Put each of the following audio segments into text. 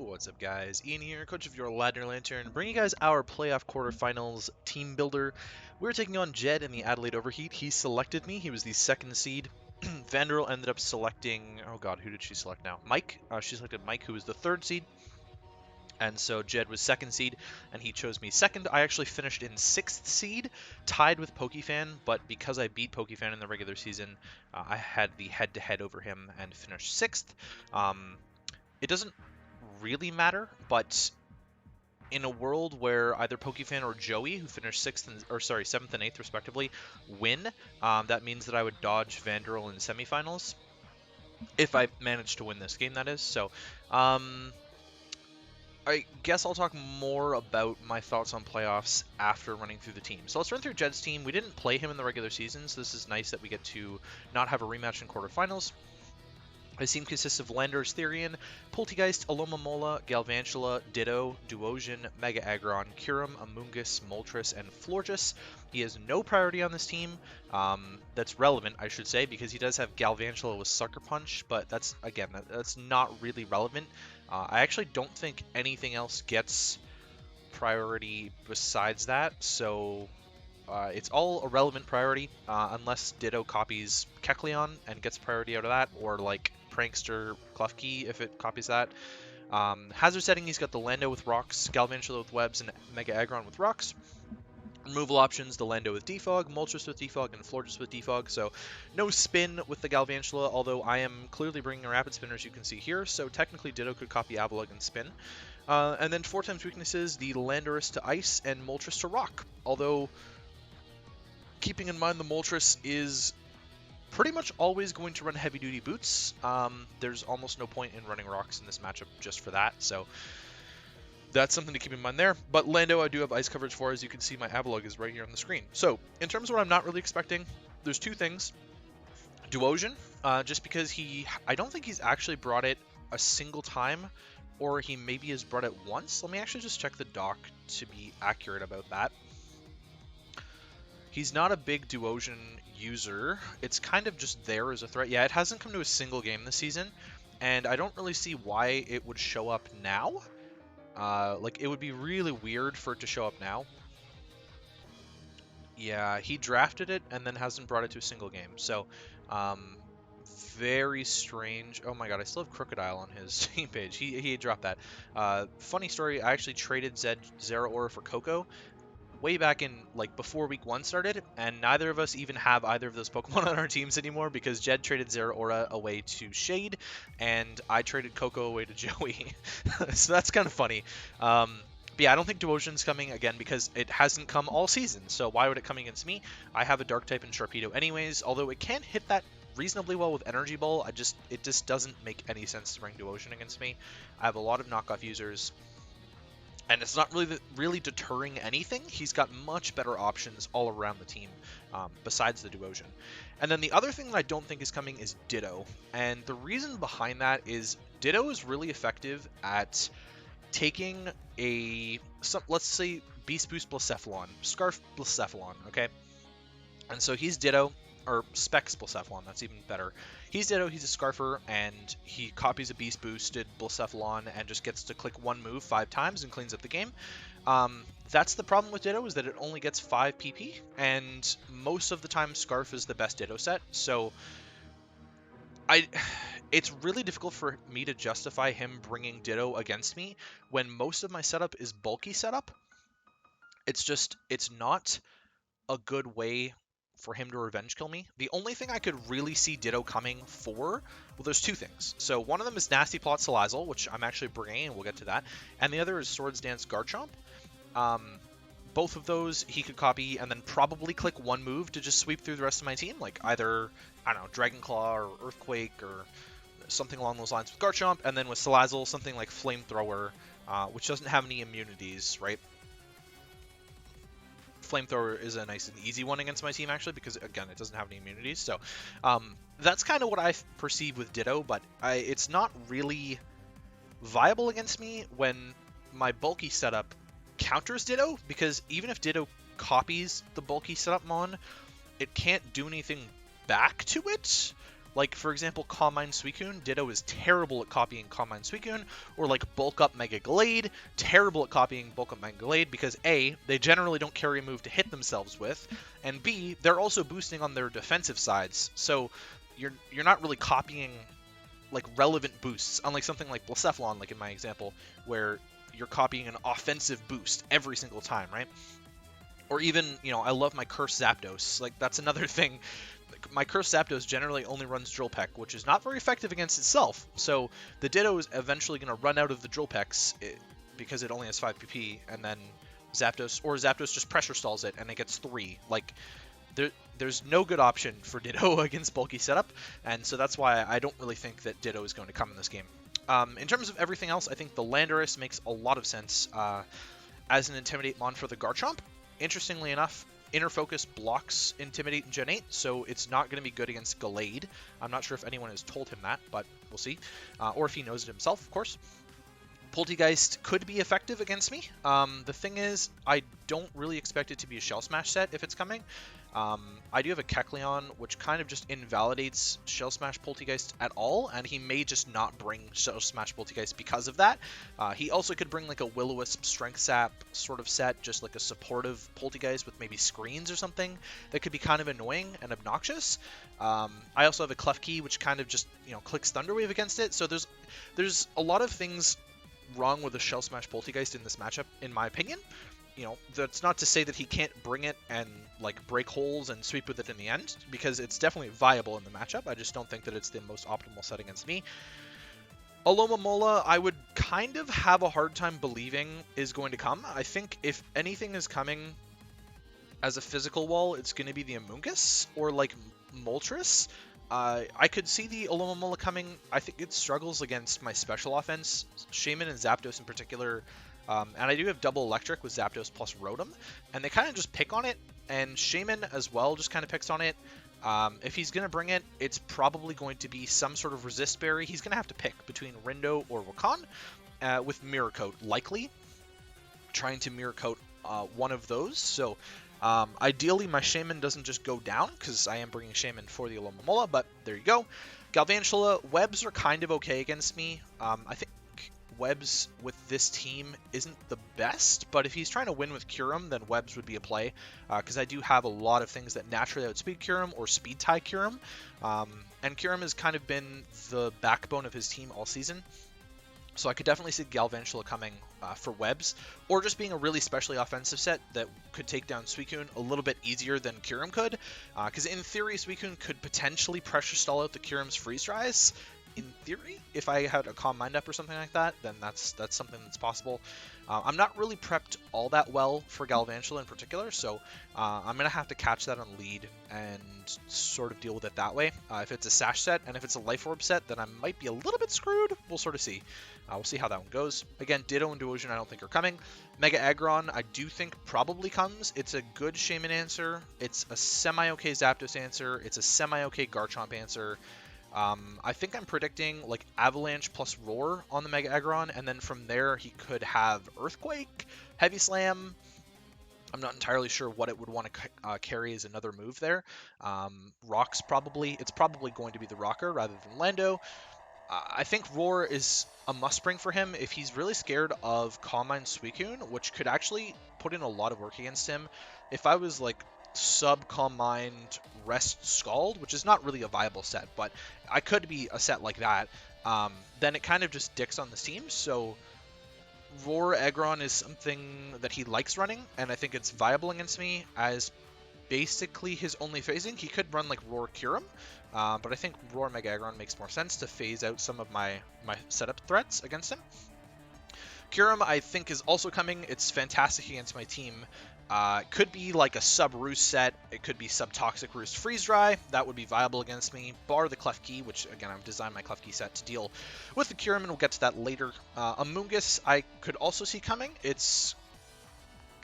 What's up, guys? Ian here, coach of your Ladner Lanturn, bringing you guys our playoff quarterfinals team builder. We're taking on Jed in the Adelaide Overheat. He selected me. He was the second seed. Vanderl ended up selecting, oh god, who did she select now? Mike. She selected Mike, who was the third seed. And so Jed was second seed, and he chose me second. I actually finished in sixth seed, tied with PokeFan, but because I beat PokeFan in the regular season, I had the head-to-head over him and finished sixth. It doesn't really matter, but in a world where either PokeFan or Joey, who finished seventh and eighth respectively, win, that means that I would dodge Vanderl in semifinals if I manage to win this game. That is so. I guess I'll talk more about my thoughts on playoffs after running through the team. So let's run through Jed's team. We didn't play him in the regular season, so this is nice that we get to not have a rematch in quarterfinals. His team consists of Landorus Therian, Poltegeist, Alomomola, Galvantula, Ditto, Duosion, Mega Aggron, Kyurem, Amoonguss, Moltres, and Florges. He has no priority on this team. That's relevant, I should say, because he does have Galvantula with Sucker Punch, but that's not really relevant. I actually don't think anything else gets priority besides that, so it's all a relevant priority, unless Ditto copies Kecleon and gets priority out of that, or like Prankster Klefki if it copies that. Hazard setting, he's got the Lando with rocks, Galvantula with webs, and Mega Aggron with rocks. Removal options, the Lando with Defog, Moltres with Defog, and Florges with Defog, so no spin with the Galvantula, although I am clearly bringing a Rapid Spinner, as you can see here, so technically Ditto could copy Avalugg and spin. And then 4 times weaknesses, the Landorus to Ice and Moltres to Rock, although keeping in mind the Moltres is pretty much always going to run heavy-duty boots. There's almost no point in running rocks in this matchup just for that, so that's something to keep in mind there. But Lando I do have ice coverage for, as you can see my Avalugg is right here on the screen. So in terms of what I'm not really expecting, there's two things. Duosion, just because I don't think he's actually brought it a single time, or he maybe has brought it once. Let me actually just check the doc to be accurate about that. He's not a big Duosion user. It's kind of just there as a threat. Yeah, it hasn't come to a single game this season, and I don't really see why it would show up now. Like, it would be really weird for it to show up now. Yeah, he drafted it and then hasn't brought it to a single game. So, very strange. Oh my god, I still have Crocodile on his team page. He dropped that. Funny story, I actually traded Zeraora for Coco way back in, like, before week 1 started, and neither of us even have either of those Pokemon on our teams anymore, because Jed traded Zeraora away to Shade, and I traded Coco away to Joey. So that's kind of funny. But yeah, I don't think Duosion's coming, again, because it hasn't come all season, so why would it come against me? I have a Dark-type in Sharpedo anyways, although it can hit that reasonably well with Energy Ball. It just doesn't make any sense to bring Duosion against me. I have a lot of knockoff users, and it's not really deterring anything. He's got much better options all around the team, besides the Duosion. And then the other thing that I don't think is coming is Ditto. And the reason behind that is Ditto is really effective at taking let's say Beast Boost Blacephalon, Scarf Blacephalon, okay? And so he's Ditto, or Specs Blacephalon, that's even better. He's Ditto, he's a Scarfer, and he copies a Beast Boosted Blacephalon and just gets to click one move 5 times and cleans up the game. That's the problem with Ditto, is that it only gets 5 PP, and most of the time Scarf is the best Ditto set, so it's really difficult for me to justify him bringing Ditto against me when most of my setup is bulky setup. It's not a good way for him to revenge kill me. The only thing I could really see Ditto coming for, well, there's 2 things. So one of them is Nasty Plot Salazzle, which I'm actually bringing, and we'll get to that. And the other is Swords Dance Garchomp. Both of those he could copy and then probably click one move to just sweep through the rest of my team, like either, I don't know, Dragon Claw or Earthquake or something along those lines with Garchomp, and then with Salazzle, something like Flamethrower, which doesn't have any immunities, right? Flamethrower is a nice and easy one against my team, actually, because, again, it doesn't have any immunities. So that's kind of what I perceive with Ditto, but it's not really viable against me when my bulky setup counters Ditto, because even if Ditto copies the bulky setup Mon, it can't do anything back to it. Like, for example, Calm Mind Suicune, Ditto is terrible at copying Calm Mind Suicune, or like Bulk Up Mega Glade, terrible at copying Bulk Up Mega Glade because A, they generally don't carry a move to hit themselves with, and B, they're also boosting on their defensive sides, so you're not really copying like relevant boosts, unlike something like Blacephalon, like in my example, where you're copying an offensive boost every single time, right? Or even, I love my Curse Zapdos. Like, that's another thing. My Curse Zapdos generally only runs Drill Peck, which is not very effective against itself. So the Ditto is eventually going to run out of the Drill Pecks because it only has 5 PP, and then Zapdos just pressure stalls it, and it gets 3. Like, there's no good option for Ditto against bulky setup, and so that's why I don't really think that Ditto is going to come in this game. In terms of everything else, I think the Landorus makes a lot of sense as an Intimidate Mon for the Garchomp. Interestingly enough, Inner Focus blocks Intimidate in Gen 8, so it's not going to be good against Gallade. I'm not sure if anyone has told him that, but we'll see. Or if he knows it himself, of course. Poltegeist could be effective against me. The thing is, I don't really expect it to be a Shell Smash set if it's coming. I do have a Kecleon, which kind of just invalidates Shell Smash Poltegeist at all, and he may just not bring Shell Smash Poltegeist because of that. He also could bring like a Will-O-Wisp Strength Sap sort of set, just like a supportive Poltegeist with maybe screens or something that could be kind of annoying and obnoxious. I also have a Klefki, which kind of just, clicks Thunder Wave against it, so there's a lot of things wrong with a Shell Smash Poltegeist in this matchup, in my opinion. That's not to say that he can't bring it and like break holes and sweep with it in the end, because it's definitely viable in the matchup. I just don't think that it's the most optimal set against me. Alomomola, I would kind of have a hard time believing is going to come. I think if anything is coming as a physical wall, it's going to be the Amoonguss or like Moltres. I could see the Alomomola coming. I think it struggles against my special offense, Shaman and Zapdos in particular. And I do have double electric with Zapdos plus Rotom, and they kind of just pick on it, and Shaman as well just kind of picks on it. If he's going to bring it, it's probably going to be some sort of resist berry. He's going to have to pick between Rindo or Wakan, with Mirror Coat likely, trying to Mirror Coat one of those. So ideally my Shaman doesn't just go down, because I am bringing Shaman for the Alomomola, but there you go. Galvantula, Webs are kind of okay against me. I think Webs with this team isn't the best, but if he's trying to win with Kyurem, then Webs would be a play, because I do have a lot of things that naturally outspeed Kyurem or speed tie Kyurem, and Kyurem has kind of been the backbone of his team all season. So I could definitely see Galvantula coming for Webs, or just being a really specially offensive set that could take down Suicune a little bit easier than Kyurem could, because in theory Suicune could potentially pressure stall out the Kyurem's freeze dries. In theory, if I had a Calm Mind up or something like that, then that's something that's possible. I'm not really prepped all that well for Galvantula in particular, so I'm going to have to catch that on lead and sort of deal with it that way. If it's a Sash set, and if it's a Life Orb set, then I might be a little bit screwed. We'll sort of see. We'll see how that one goes. Again, Ditto and Duosion I don't think are coming. Mega Aggron I do think probably comes. It's a good Shaman answer. It's a semi-okay Zapdos answer. It's a semi-okay Garchomp answer. I think I'm predicting like Avalanche plus Roar on the Mega Aggron, and then from there he could have Earthquake, Heavy Slam. I'm not entirely sure what it would want to carry as another move there. Rocks probably. It's probably going to be the Rocker rather than Lando. I think Roar is a must bring for him if he's really scared of Calm Mind Suicune, which could actually put in a lot of work against him. If I was like sub Calm Mind Rest Scald, which is not really a viable set, but I could be a set like that, then it kind of just dicks on the team. So Roar Aggron is something that he likes running, and I think it's viable against me as basically his only phasing. He could run like Roar Kyurem, but I think Roar Mega Aggron makes more sense to phase out some of my setup threats against him. Kyurem I think is also coming. It's fantastic against my team. It could be like a sub-Roost set. It could be sub-Toxic Roost Freeze Dry. That would be viable against me. Bar the Klefki, which again I've designed my Klefki set to deal with the Kyurem, and we'll get to that later. Amoonguss I could also see coming. It's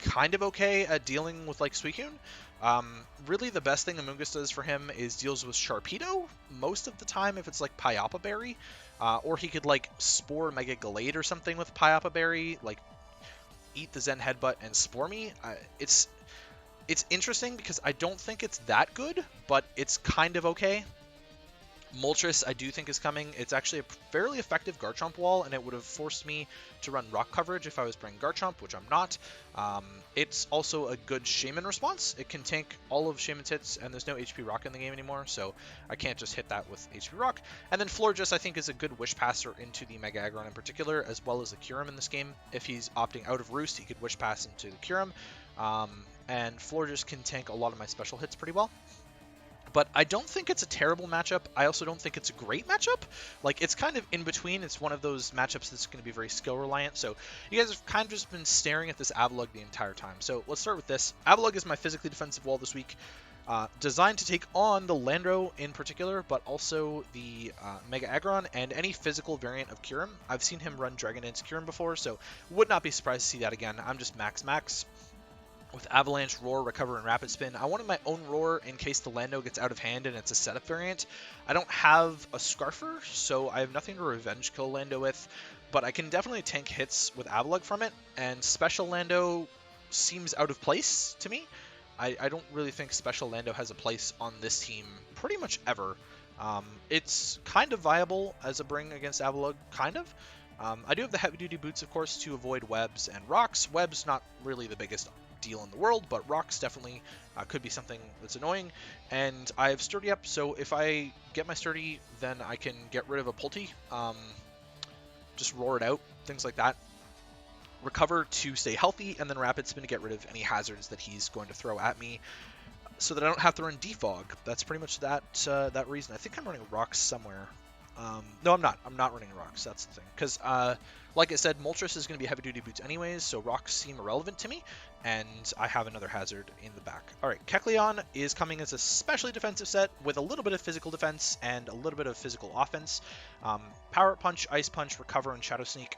kind of okay at dealing with like Suicune. Really the best thing Amoonguss does for him is deals with Sharpedo most of the time if it's like Pyapa Berry. Or he could like Spore Mega Gallade or something with Pyapa Berry, like eat the Zen Headbutt and Spore me. It's interesting because I don't think it's that good, but it's kind of okay. Moltres, I do think, is coming. It's actually a fairly effective Garchomp wall, and it would have forced me to run rock coverage if I was playing Garchomp, which I'm not. It's also a good Shaman response. It can tank all of Shaman's hits, and there's no HP Rock in the game anymore, so I can't just hit that with HP Rock. And then Florges, I think, is a good Wish Passer into the Mega Aggron in particular, as well as the Kyurem in this game. If he's opting out of Roost, he could Wish Pass into the Kyurem, and Florges can tank a lot of my special hits pretty well. But I don't think it's a terrible matchup. I also don't think it's a great matchup. Like, it's kind of in between. It's one of those matchups that's going to be very skill reliant. So you guys have kind of just been staring at this Avalugg the entire time. So let's start with this. Avalugg is my physically defensive wall this week. Designed to take on the Landro in particular, but also the Mega Aggron and any physical variant of Kyurem. I've seen him run Dragon Dance Kyurem before, so would not be surprised to see that again. I'm just max. With Avalanche, Roar, Recover, and Rapid Spin. I wanted my own Roar in case the Lando gets out of hand and it's a setup variant. I don't have a Scarfer, so I have nothing to revenge kill Lando with, but I can definitely tank hits with Avalugg from it, and Special Lando seems out of place to me. I don't really think Special Lando has a place on this team pretty much ever. It's kind of viable as a bring against Avalugg, kind of. I do have the heavy-duty boots, of course, to avoid webs and rocks. Webs not really the biggest deal in the world, but rocks definitely could be something that's annoying. And I have sturdy up, so if I get my sturdy, then I can get rid of a Pulti, just roar it out, things like that. Recover to stay healthy, and then rapid spin to get rid of any hazards that he's going to throw at me, so that I don't have to run defog. That's pretty much that reason. I think I'm running rocks somewhere. No, I'm not. I'm not running rocks. That's the thing. Because, like I said, Moltres is going to be heavy-duty boots anyways, so rocks seem irrelevant to me, and I have another hazard in the back. All right, Kecleon is coming as a specially defensive set with a little bit of physical defense and a little bit of physical offense. Power Punch, Ice Punch, Recover, and Shadow Sneak.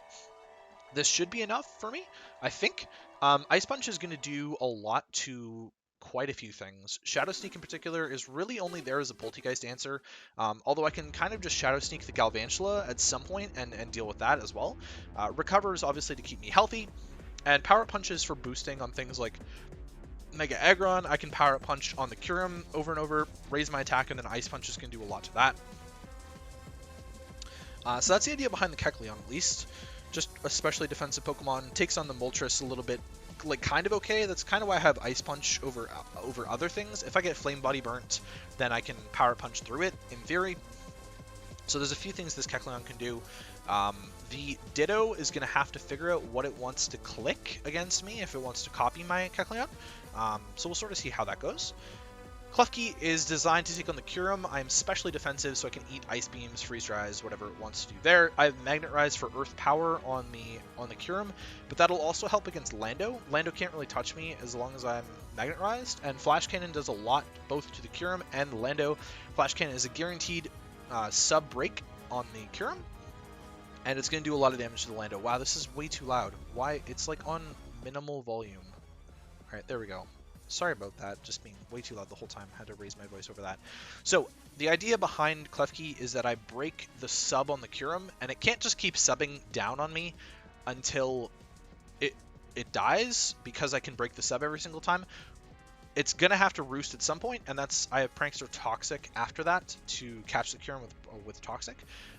This should be enough for me, I think. Ice Punch is going to do a lot to quite a few things. Shadow Sneak in particular is really only there as a Poltegeist answer, although I can kind of just Shadow Sneak the Galvantula at some point and deal with that as well. Recover is obviously to keep me healthy, and Power Punches for boosting on things like Mega Aggron. I can Power Punch on the Kyurem over and over, raise my attack, and then Ice Punch is going to do a lot to that. So that's the idea behind the Kecleon, at least. Just especially defensive Pokemon. Takes on the Moltres a little bit, like, kind of okay. That's kind of why I have Ice Punch over other things. If I get Flame Body burnt, then I can Power Punch through it, in theory. So there's a few things this Kecleon can do. The Ditto is going to have to figure out what it wants to click against me, if it wants to copy my Kecleon. So we'll sort of see how that goes. Klefki is designed to take on the Kyurem. I'm specially defensive, so I can eat Ice Beams, Freeze Dries, whatever it wants to do there. I have Magnet Rise for Earth Power on the Kyurem, but that'll also help against Lando. Lando can't really touch me as long as I'm Magnet Rised, and Flash Cannon does a lot both to the Kyurem and the Lando. Flash Cannon is a guaranteed sub-break on the Kyurem, and it's going to do a lot of damage to the Lando. Wow, this is way too loud. Why? It's like on minimal volume. Alright, there we go. Sorry about that, just being way too loud the whole time. Had to raise my voice over that. So, the idea behind Klefki is that I break the sub on the Kyurem, and it can't just keep subbing down on me until it dies, because I can break the sub every single time. It's gonna have to roost at some point, and that's, I have Prankster Toxic after that to catch the Kyurem with Toxic.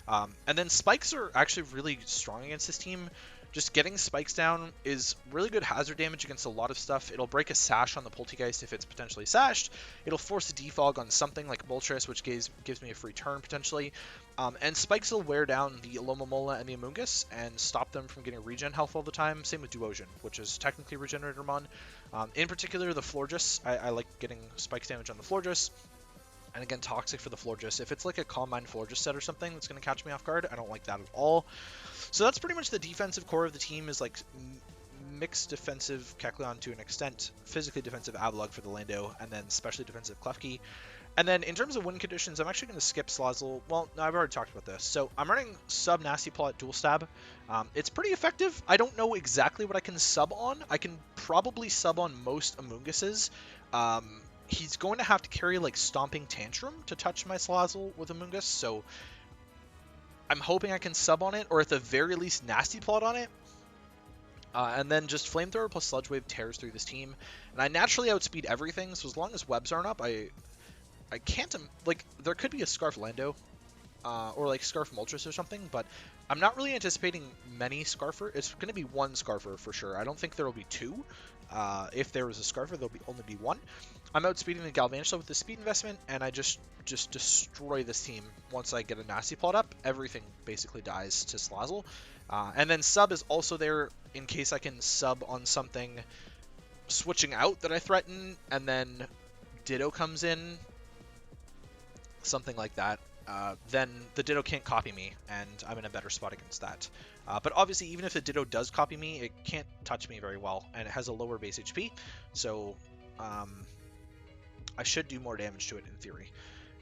And then Spikes are actually really strong against this team. Just getting Spikes down is really good hazard damage against a lot of stuff. It'll break a Sash on the Poltegeist if it's potentially sashed. It'll force a defog on something like Moltres, which gives me a free turn potentially. And Spikes will wear down the Alomomola and the Amoonguss and stop them from getting regen health all the time. Same with Duosion, which is technically Regenerator Mon. In particular, the Florges. I like getting Spikes damage on the Florges. And again, Toxic for the Florges. If it's like a Calm Mind Florges set or something that's going to catch me off guard, I don't like that at all. So that's pretty much the defensive core of the team, is like mixed defensive Kecleon to an extent, physically defensive Avalugg for the Lando, and then specially defensive Klefki. And then in terms of win conditions, I'm actually going to skip Slazzle. Well, no, I've already talked about this. So I'm running sub Nasty Plot Dual Stab. It's pretty effective. I don't know exactly what I can sub on. I can probably sub on most Amoongusses. He's going to have to carry like Stomping Tantrum to touch my Slazzle with Amoonguss, so I'm hoping I can sub on it, or at the very least Nasty Plot on it. And then just Flamethrower plus Sludge Wave tears through this team. And I naturally outspeed everything, so as long as webs aren't up, I can't, like, there could be a Scarf Lando or like Scarf Moltres or something, but I'm not really anticipating many Scarfer. It's going to be one Scarfer for sure. I don't think there will be two. If there was a Scarfer, there'll only be one. I'm outspeeding the Galvantula with the speed investment, and I just destroy this team. Once I get a nasty plot up, everything basically dies to Slazzle. And then sub is also there in case I can sub on something switching out that I threaten, and then Ditto comes in, something like that. Then the Ditto can't copy me, and I'm in a better spot against that. But obviously, even if the Ditto does copy me, it can't touch me very well, and it has a lower base HP, so I should do more damage to it in theory.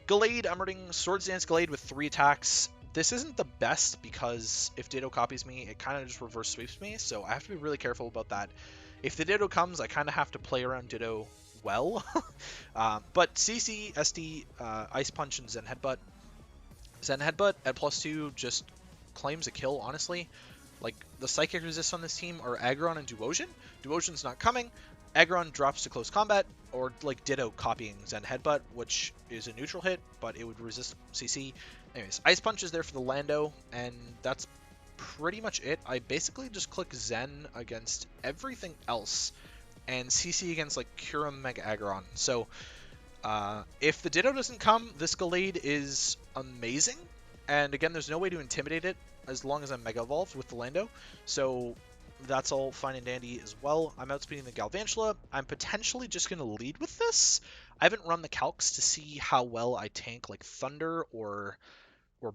Gallade, I'm running Swords Dance Gallade with 3 attacks. This isn't the best because if Ditto copies me, it kind of just reverse sweeps me, so I have to be really careful about that. If the Ditto comes, I kind of have to play around Ditto well. But CC, SD, Ice Punch, and Zen Headbutt. Zen Headbutt at +2 just claims a kill, honestly. Like, the Psychic resists on this team are Aggron and Duosion. Duosion's not coming. Aggron drops to close combat, or like Ditto copying Zen Headbutt, which is a neutral hit, but it would resist CC. Anyways, Ice Punch is there for the Lando, and that's pretty much it. I basically just click Zen against everything else, and CC against like Kyurem, Mega Aggron. So if the Ditto doesn't come, this Gallade is amazing. And again, there's no way to intimidate it as long as I'm Mega Evolved with the Lando. So that's all fine and dandy as well. I'm outspeeding the Galvantula. I'm potentially just going to lead with this. I haven't run the calcs to see how well I tank like Thunder or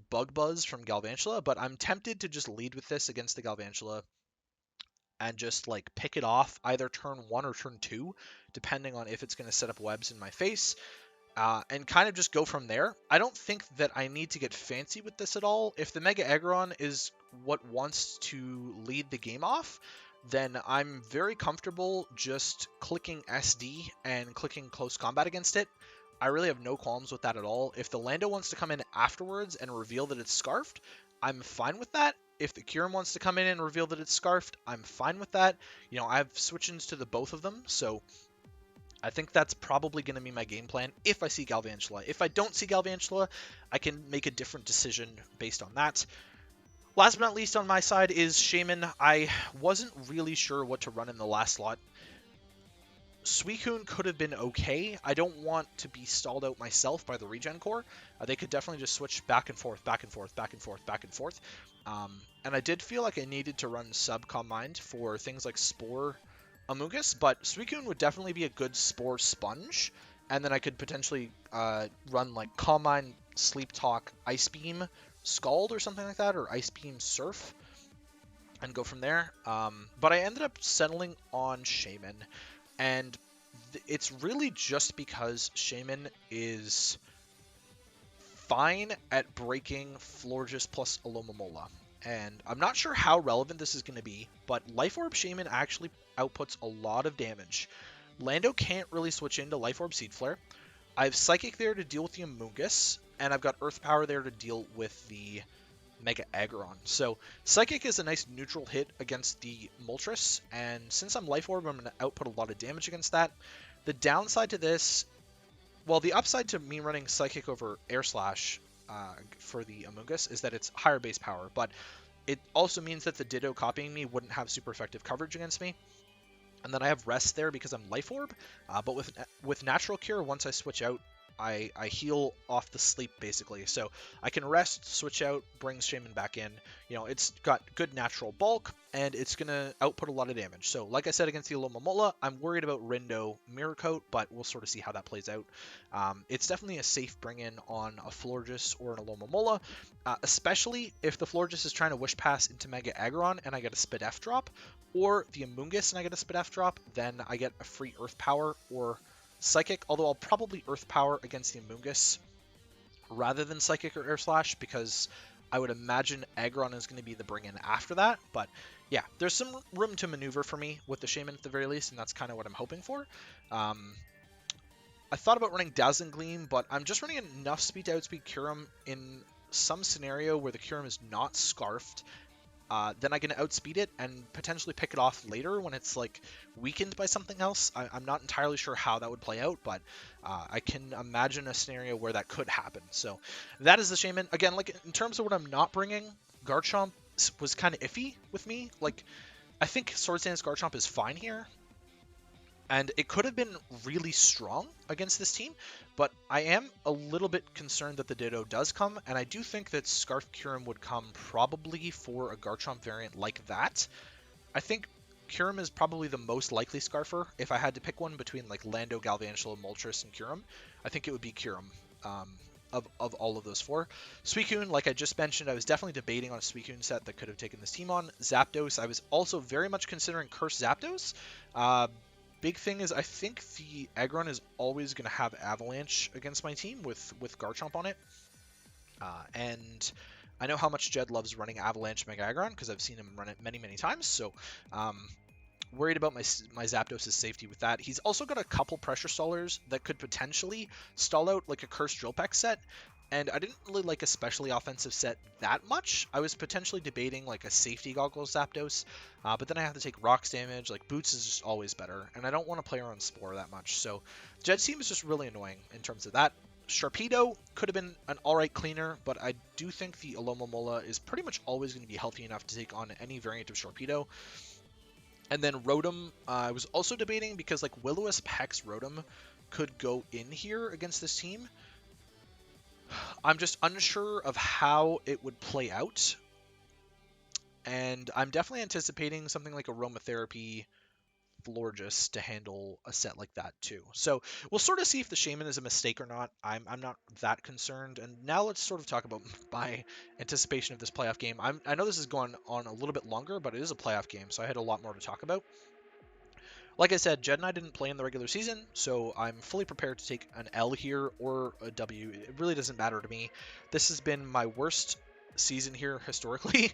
Bug Buzz from Galvantula, but I'm tempted to just lead with this against the Galvantula and just like pick it off either turn 1 or turn 2, depending on if it's going to set up webs in my face, and kind of just go from there. I don't think that I need to get fancy with this at all. If the Mega Aggron is what wants to lead the game off, then I'm very comfortable just clicking SD and clicking close combat against it. I really have no qualms with that at all. If the Lando wants to come in afterwards and reveal that it's Scarfed, I'm fine with that. If the Kyurem wants to come in and reveal that it's Scarfed, I'm fine with that. You know, I have switch-ins to the both of them, so I think that's probably going to be my game plan if I see Galvantula. If I don't see Galvantula, I can make a different decision based on that. Last but not least on my side is Shaman. I wasn't really sure what to run in the last slot. Suicune could have been okay. I don't want to be stalled out myself by the regen core. They could definitely just switch back and forth, back and forth, back and forth, back and forth. And I did feel like I needed to run Subcom Mind for things like Spore Amoonguss, but Suicune would definitely be a good Spore Sponge. And then I could potentially run like Calm Mind, Sleep Talk, Ice Beam, Scald or something like that, or Ice Beam Surf, and go from there. But I ended up settling on Shaman. And it's really just because Shaman is fine at breaking Florges plus Alomomola. And I'm not sure how relevant this is going to be, but Life Orb Shaman actually outputs a lot of damage. Lando can't really switch into Life Orb Seed Flare. I have Psychic there to deal with the Amoonguss, and I've got Earth Power there to deal with the Mega Aggron. So Psychic is a nice neutral hit against the Moltres, and since I'm Life Orb, I'm going to output a lot of damage against that. The downside to this, well, the upside to me running Psychic over Air Slash for the Amoonguss is that it's higher base power, but it also means that the Ditto copying me wouldn't have super effective coverage against me. And then I have Rest there because I'm Life Orb, but with Natural Cure, once I switch out, I heal off the sleep, basically. So I can rest, switch out, bring Shaman back in. You know, it's got good natural bulk, and it's going to output a lot of damage. So, like I said, against the Alomomola, I'm worried about Rindo Mirror Coat, but we'll sort of see how that plays out. It's definitely a safe bring-in on a Florges or an Alomomola, especially if the Florges is trying to Wish Pass into Mega Aggron and I get a Spadef drop, or the Amoonguss and I get a Spadef drop, then I get a free Earth Power or Psychic, although I'll probably Earth Power against the Amoonguss rather than Psychic or Air Slash, because I would imagine Aggron is going to be the bring-in after that. But yeah, there's some room to maneuver for me with the Shaman at the very least, and that's kind of what I'm hoping for. I thought about running Dazzling Gleam, but I'm just running enough speed to outspeed Kyurem in some scenario where the Kyurem is not Scarfed, then I can outspeed it and potentially pick it off later when it's like weakened by something else. I'm not entirely sure how that would play out, but I can imagine a scenario where that could happen. So that is the Shaman. Again, like in terms of what I'm not bringing, Garchomp was kind of iffy with me. Like I think Swords Dance Garchomp is fine here. And it could have been really strong against this team, but I am a little bit concerned that the Ditto does come, and I do think that Scarf Kyurem would come probably for a Garchomp variant like that. I think Kyurem is probably the most likely Scarfer. If I had to pick one between like Lando, Galvantula, Moltres, and Kyurem, I think it would be Kyurem. Of all of those four. Suicune, like I just mentioned, I was definitely debating on a Suicune set that could have taken this team on. Zapdos, I was also very much considering Curse Zapdos. Big thing is I think the Aggron is always going to have Avalanche against my team with Garchomp on it. And I know how much Jed loves running Avalanche Mega Aggron because I've seen him run it many, many times. So worried about my Zapdos' safety with that. He's also got a couple pressure stallers that could potentially stall out like a Cursed Drill Peck set. And I didn't really like a specially offensive set that much. I was potentially debating like a safety goggles Zapdos, but then I have to take rocks damage. Like Boots is just always better, and I don't want to play around Spore that much. So Jed team is just really annoying in terms of that. Sharpedo could have been an alright cleaner, but I do think the Alomomola is pretty much always going to be healthy enough to take on any variant of Sharpedo. And then Rotom, I was also debating because like Will-O-Wisp Hex Rotom could go in here against this team. I'm just unsure of how it would play out. And I'm definitely anticipating something like Aromatherapy Florges to handle a set like that too. So we'll sort of see if the Shaman is a mistake or not. I'm not that concerned. And now let's sort of talk about my anticipation of this playoff game. I know this is going on a little bit longer, but it is a playoff game, so I had a lot more to talk about. Like I said, Jed and I didn't play in the regular season, so I'm fully prepared to take an L here or a W. It really doesn't matter to me. This has been my worst season here historically.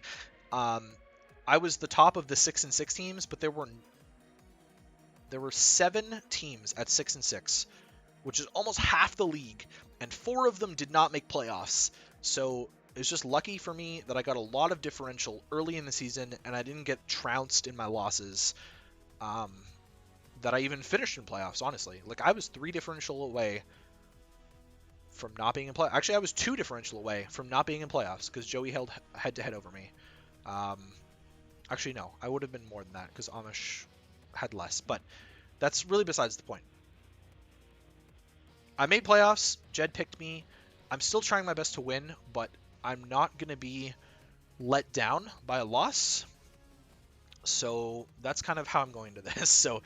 I was the top of the 6-6 teams, but there were 7 teams at 6-6, which is almost half the league, and 4 of them did not make playoffs. So it's just lucky for me that I got a lot of differential early in the season, and I didn't get trounced in my losses. That I even finished in playoffs, honestly. Like, I was 3 differential away from not being in playoffs. Actually, I was 2 differential away from not being in playoffs because Joey held head-to-head over me. Actually, no. I would have been more than that because Amish had less. But that's really besides the point. I made playoffs. Jed picked me. I'm still trying my best to win, but I'm not going to be let down by a loss. So that's kind of how I'm going to this. So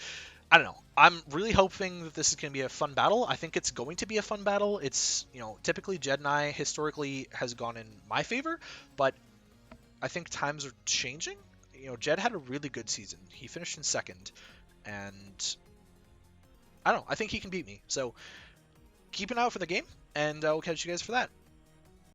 I don't know. I'm really hoping that this is going to be a fun battle. I think it's going to be a fun battle. It's, typically Jed and I historically has gone in my favor, but I think times are changing. Jed had a really good season. He finished in 2nd, and I don't know. I think he can beat me. So keep an eye out for the game, and I'll catch you guys for that.